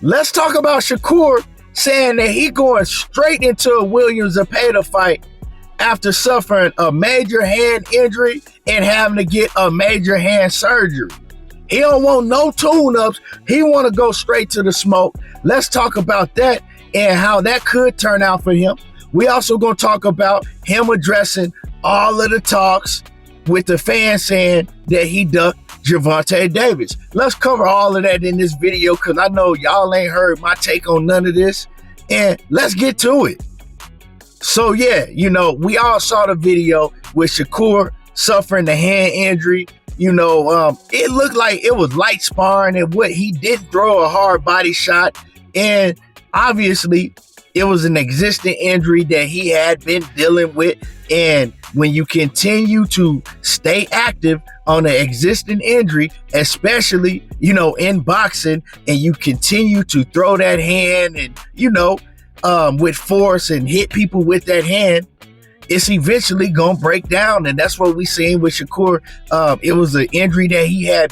Let's talk about Shakur saying that he going straight into a William Zepeda fight after suffering a major hand injury and having to get a major hand surgery. He don't want no tune-ups. He want to go straight to the smoke. Let's talk about that and how that could turn out for him. We also going to talk about him addressing all of the talks with the fans saying that he ducked Gervonta Davis. Let's cover all of that in this video because I know y'all ain't heard my take on none of this. And let's get to it. So yeah, we all saw the video with Shakur suffering the hand injury. It looked like it was light sparring and what he didn't throw a hard body shot. And obviously it was an existing injury that he had been dealing with. And when you continue to stay active on an existing injury, especially, in boxing, and you continue to throw that hand and, with force and hit people with that hand, it's eventually going to break down. And that's what we seen with Shakur. It was an injury that he had.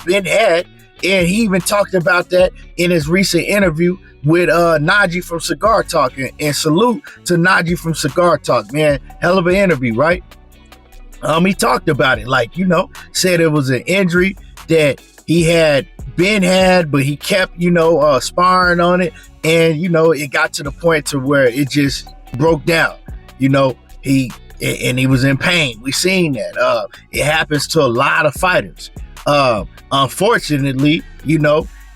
And he even talked about that in his recent interview with Najee from Cigar Talk. And salute to Najee from Cigar Talk, man. Hell of an interview, right? He talked about it, said it was an injury that he had but he kept, sparring on it. And, it got to the point to where it just broke down. He was in pain. We seen that. It happens to a lot of fighters. Unfortunately,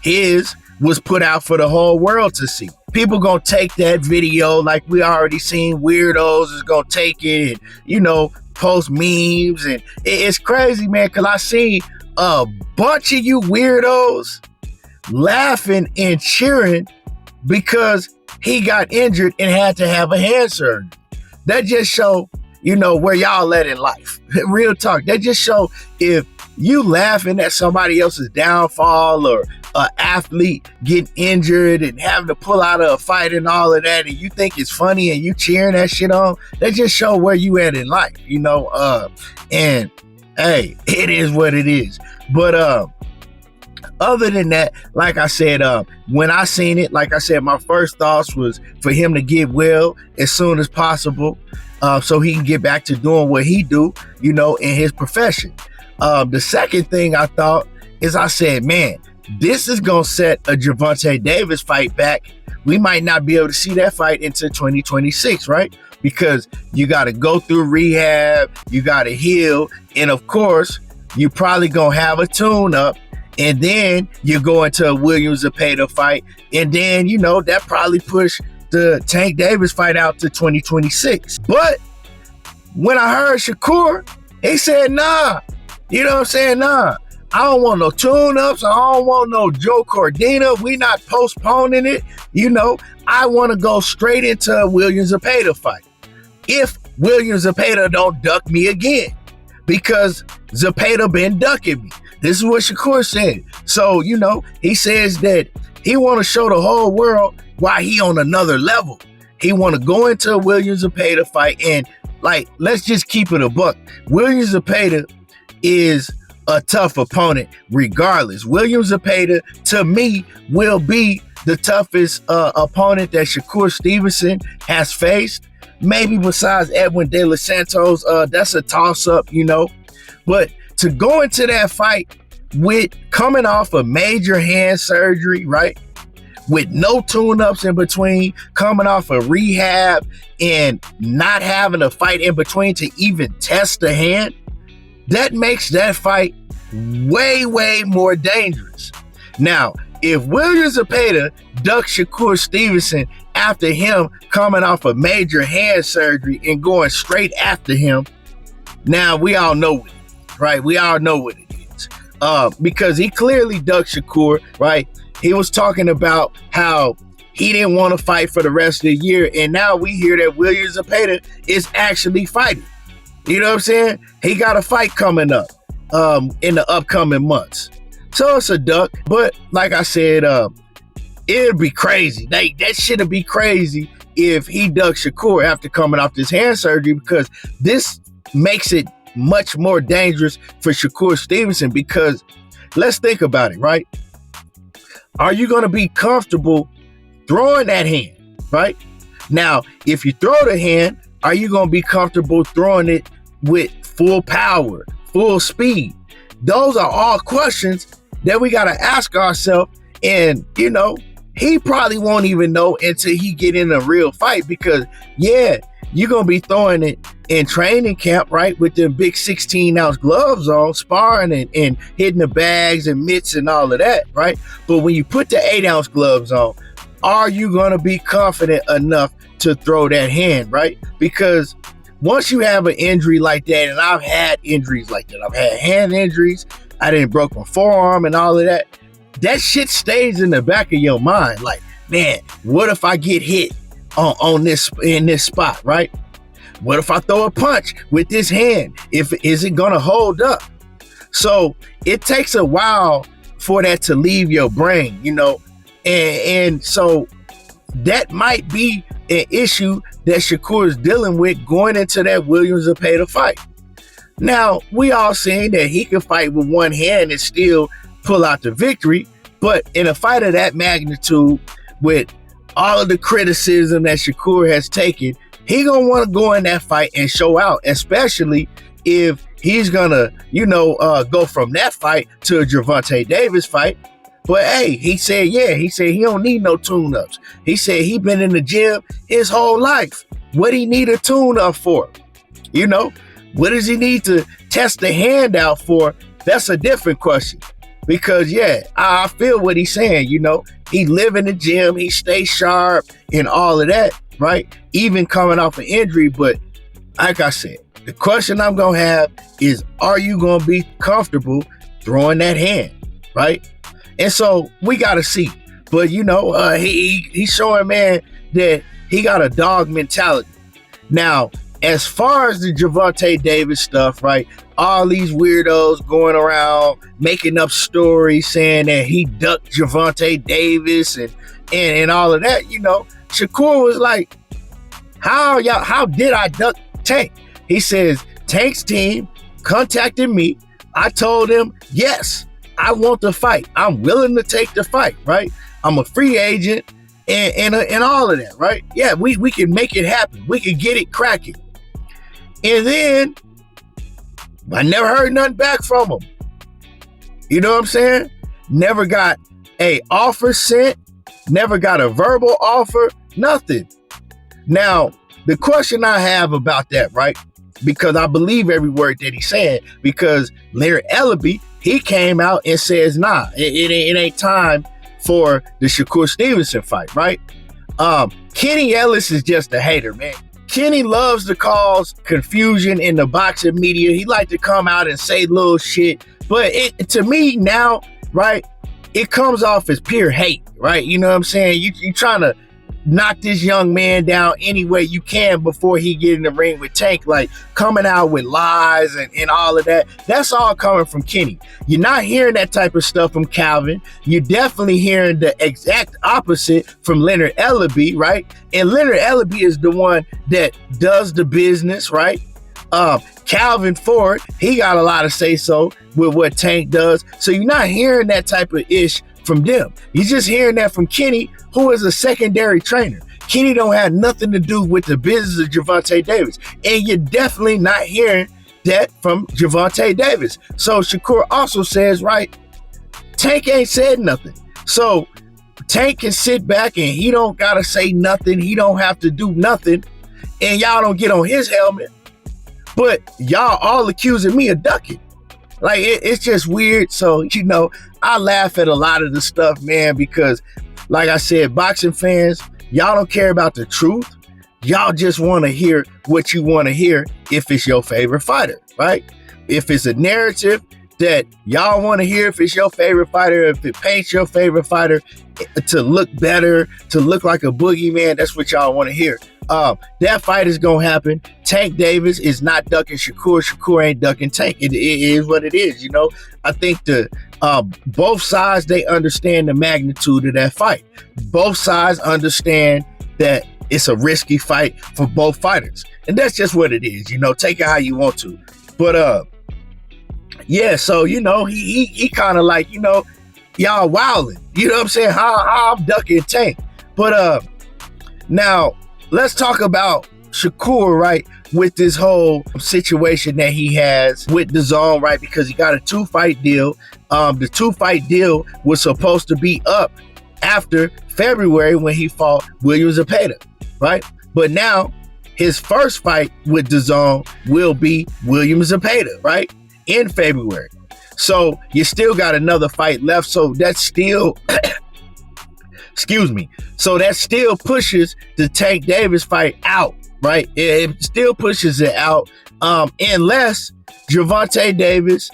his was put out for the whole world to see. People gonna take that video like we already seen. Weirdos is gonna take it and, post memes. And it's crazy, man, because I seen a bunch of you weirdos laughing and cheering because he got injured and had to have a hand surgery. That just show, where y'all at in life. Real talk. That just show if you laughing at somebody else's downfall or an athlete getting injured and having to pull out of a fight and all of that, and you think it's funny and you cheering that shit on, that just show where you at in life, and hey, it is what it is. But other than that, like I said, when I seen it, like I said, my first thoughts was for him to get well as soon as possible, so he can get back to doing what he do, in his profession. The second thing I thought is I said, man, this is going to set a Gervonta Davis fight back. We might not be able to see that fight until 2026, right? Because you got to go through rehab, you got to heal, and of course, you probably going to have a tune-up, and then you go into a William Zepeda fight, and then, that probably push the Tank Davis fight out to 2026. But when I heard Shakur, he said, nah. You know what I'm saying? Nah. I don't want no tune-ups. I don't want no Joe Cordina. We not postponing it. I want to go straight into a William Zepeda fight. If William Zepeda don't duck me again, because Zepeda been ducking me. This is what Shakur said. So, he says that he want to show the whole world why he on another level. He want to go into a William Zepeda fight and, let's just keep it a buck. William Zepeda is a tough opponent regardless. William Zepeda, to me, will be the toughest opponent that Shakur Stevenson has faced. Maybe besides Edwin De Los Santos, that's a toss-up, But to go into that fight with coming off a major hand surgery, right? With no tune-ups in between, coming off a rehab and not having a fight in between to even test the hand, that makes that fight way, way more dangerous. Now, if William Zepeda ducks Shakur Stevenson after him coming off a major hand surgery and going straight after him, now we all know it, right? We all know what it is. Because he clearly ducked Shakur, right? He was talking about how he didn't want to fight for the rest of the year, and now we hear that William Zepeda is actually fighting. You know what I'm saying? He got a fight coming up in the upcoming months. So it's a duck. But like I said, it'd be crazy. That shit'd be crazy if he ducks Shakur after coming off this hand surgery, because this makes it much more dangerous for Shakur Stevenson. Because let's think about it, right? Are you going to be comfortable throwing that hand, right? Now, if you throw the hand, are you going to be comfortable throwing it with full power, full speed? Those are all questions that we got to ask ourselves. And, you know, he probably won't even know until he get in a real fight, because, yeah, you're going to be throwing it in training camp, right, with them big 16-ounce gloves on, sparring and hitting the bags and mitts and all of that, right? But when you put the 8-ounce gloves on, are you going to be confident enough to throw that hand, right? Because once you have an injury like that, and I've had injuries like that, I've had hand injuries, I didn't broke my forearm and all of that, that shit stays in the back of your mind. Like, man, what if I get hit on this, in this spot, right? What if I throw a punch with this hand? Is it gonna hold up? So it takes a while for that to leave your brain, you know, and so that might be an issue that Shakur is dealing with going into that William Zepeda fight. Now, we all saying that he can fight with one hand and still pull out the victory, but in a fight of that magnitude, with all of the criticism that Shakur has taken, he gonna want to go in that fight and show out, especially if he's gonna, you know, go from that fight to a Gervonta Davis fight. But hey, he said he don't need no tune-ups. He said he been in the gym his whole life. What he need a tune-up for? You know, what does he need to test the hand out for? That's a different question. Because, yeah, I feel what he's saying, you know. He live in the gym, he stay sharp and all of that, right? Even coming off an injury. But like I said, the question I'm going to have is, are you going to be comfortable throwing that hand, right? And so we got to see. But, you know, he's showing, man, that he got a dog mentality. Now, as far as the Gervonta Davis stuff, right? All these weirdos going around making up stories saying that he ducked Gervonta Davis and all of that, you know, Shakur was like, how did I duck Tank? He says, Tank's team contacted me. I told him, yes, I want the fight. I'm willing to take the fight, right? I'm a free agent and all of that, right? Yeah, we can make it happen. We can get it cracking. And then I never heard nothing back from him. You know what I'm saying? Never got a offer sent, never got a verbal offer, nothing. Now, the question I have about that, right? Because I believe every word that he's saying, because Larry Ellaby, he came out and says, nah, it ain't time for the Shakur Stevenson fight, right? Kenny Ellis is just a hater, man. Kenny loves to cause confusion in the boxing media. He like to come out and say little shit. But to me now, right, it comes off as pure hate, right? You know what I'm saying? You trying to knock this young man down any way you can before he get in the ring with Tank, like coming out with lies and all of that. That's all coming from Kenny. You're not hearing that type of stuff from Calvin. You're definitely hearing the exact opposite from Leonard Ellaby, right? And Leonard Ellaby is the one that does the business, right? Calvin Ford, he got a lot of say-so with what Tank does. So you're not hearing that type of ish from them. You're just hearing that from Kenny, who is a secondary trainer. Kenny don't have nothing to do with the business of Gervonta Davis. And you're definitely not hearing that from Gervonta Davis. So Shakur also says, right, Tank ain't said nothing. So Tank can sit back and he don't gotta say nothing. He don't have to do nothing. And y'all don't get on his helmet. But y'all all accusing me of ducking. Like, it's just weird. So, you know, I laugh at a lot of the stuff, man, because like I said, boxing fans, y'all don't care about the truth. Y'all just want to hear what you want to hear if it's your favorite fighter, right? If it's a narrative that y'all want to hear, if it's your favorite fighter, if it paints your favorite fighter to look better, to look like a boogeyman, that's what y'all want to hear. That fight is going to happen. Tank Davis is not ducking Shakur. Shakur ain't ducking Tank. It is what it is, you know. I think both sides, they understand the magnitude of that fight. Both sides understand that it's a risky fight for both fighters. And that's just what it is, you know. Take it how you want to. But, yeah, so, you know, he kind of like, you know, y'all wilding. You know what I'm saying? How I'm ducking Tank. But now let's talk about Shakur, right? With this whole situation that he has with DAZN, right? Because he got a 2-fight deal. The 2-fight deal was supposed to be up after February when he fought William Zepeda, right? But now his first fight with DAZN will be William Zepeda, right? In February. So you still got another fight left. So that's still, excuse me. So that still pushes the Tank Davis fight out, right? It still pushes it out, unless Gervonta Davis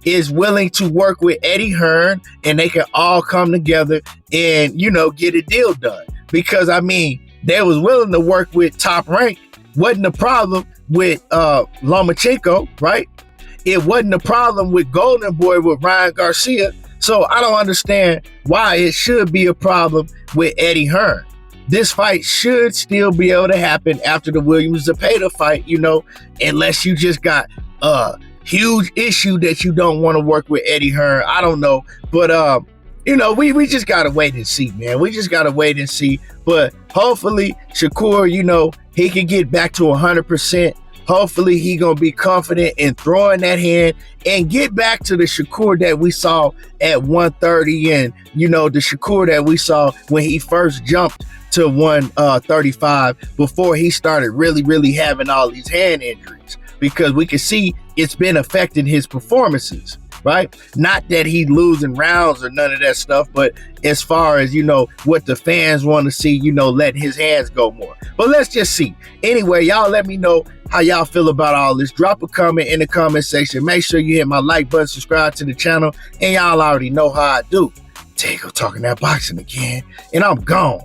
is willing to work with Eddie Hearn and they can all come together and, get a deal done. Because, I mean, they was willing to work with Top Rank. Wasn't a problem with Lomachenko, right? It wasn't a problem with Golden Boy with Ryan Garcia. So I don't understand why it should be a problem with Eddie Hearn. This fight should still be able to happen after the William Zepeda fight, unless you just got a huge issue that you don't want to work with Eddie Hearn. I don't know. But, we just got to wait and see, man. We just got to wait and see. But hopefully Shakur, he can get back to 100%. Hopefully he going to be confident in throwing that hand and get back to the Shakur that we saw at 130 and, the Shakur that we saw when he first jumped to 135 before he started really having all these hand injuries. Because we can see it's been affecting his performances, right? Not that he's losing rounds or none of that stuff, but as far as, what the fans want to see, letting his hands go more. But let's just see. Anyway, y'all let me know how y'all feel about all this. Drop a comment in the comment section. Make sure you hit my like button, subscribe to the channel, and y'all already know how I do. Tego talking that boxing again, and I'm gone.